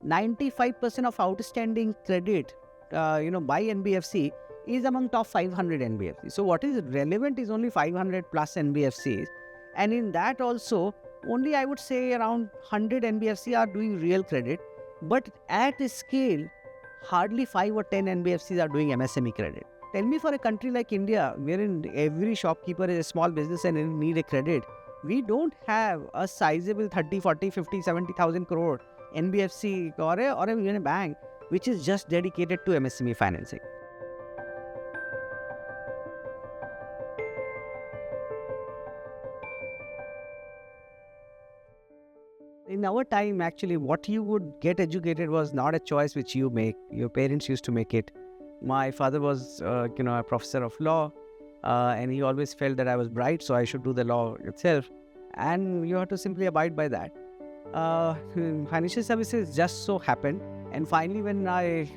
95% of outstanding credit, by NBFC is among top 500 NBFCs. So what is relevant is only 500 plus NBFCs. And in that also, only I would say around 100 NBFC are doing real credit. But at a scale, hardly 5 or 10 NBFCs are doing MSME credit. Tell me, for a country like India, wherein every shopkeeper is a small business and need a credit, we don't have a sizable 30, 40, 50, 70,000 crore NBFC or even a bank which is just dedicated to MSME financing. In our time, actually, what you would get educated was not a choice which you make. Your parents used to make it. My father was, a professor of law, and he always felt that I was bright, so I should do the law itself. And you have to simply abide by that. Financial services just so happened. And finally, when I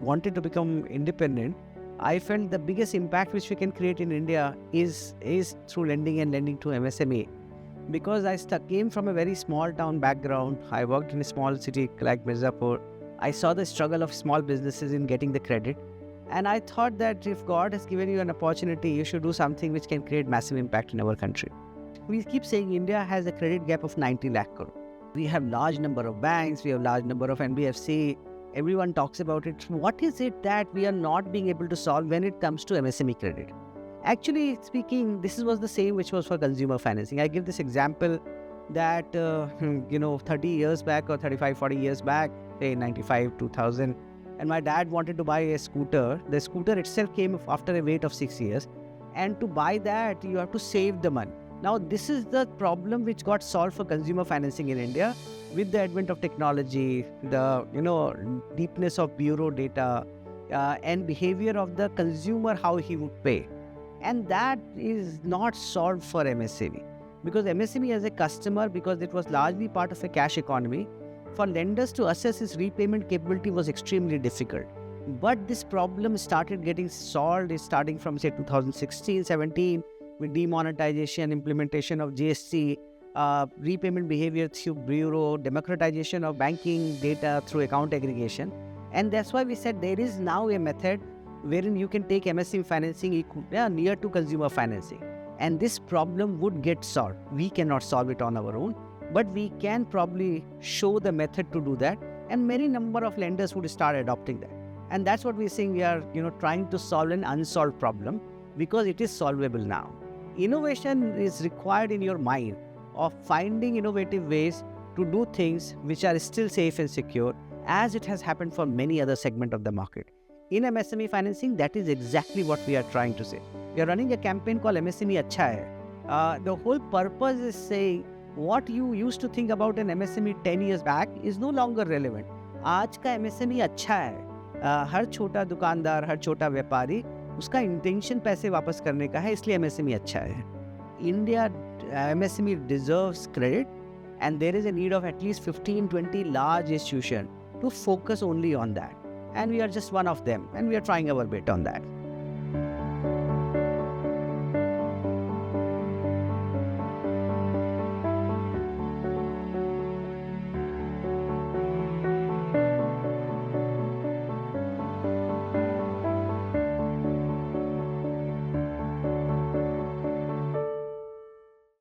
wanted to become independent, I felt the biggest impact which we can create in India is through lending and lending to MSME. Because I came from a very small town background. I worked in a small city like Mirzapur. I saw the struggle of small businesses in getting the credit. And I thought that if God has given you an opportunity, you should do something which can create massive impact in our country. We keep saying India has a credit gap of 90 lakh crore. We have large number of banks, we have large number of NBFC. Everyone talks about it. What is it that we are not being able to solve when it comes to MSME credit? Actually speaking, this was the same which was for consumer financing. I give this example that, 30 years back or 35, 40 years back, say 95, 2000, and my dad wanted to buy a scooter. The scooter itself came after a wait of 6 years. And to buy that, you have to save the money. Now, this is the problem which got solved for consumer financing in India with the advent of technology, the, deepness of bureau data, and behavior of the consumer, how he would pay. And that is not solved for MSME. Because MSME as a customer, because it was largely part of a cash economy, for lenders to assess his repayment capability was extremely difficult. But this problem started getting solved starting from, say, 2016, 17, with demonetization, implementation of GST, repayment behavior through bureau, democratization of banking data through account aggregation. And that's why we said there is now a method wherein you can take MSME financing near to consumer financing. And this problem would get solved. We cannot solve it on our own, but we can probably show the method to do that. And many number of lenders would start adopting that. And that's what we're saying. We are, trying to solve an unsolved problem because it is solvable now. Innovation is required in your mind of finding innovative ways to do things which are still safe and secure, as it has happened for many other segments of the market. In MSME financing, that is exactly what we are trying to say. We are running a campaign called MSME Achha Hai. The whole purpose is saying what you used to think about an MSME 10 years back is no longer relevant. आज का MSME अच्छा है. हर छोटा दुकानदार, हर छोटा व्यापारी, उसका intention पैसे वापस करने का है, इसलिए MSME अच्छा है. India MSME deserves credit, and there is a need of at least 15-20 large institutions to focus only on that. And we are just one of them, and we are trying our bit on that.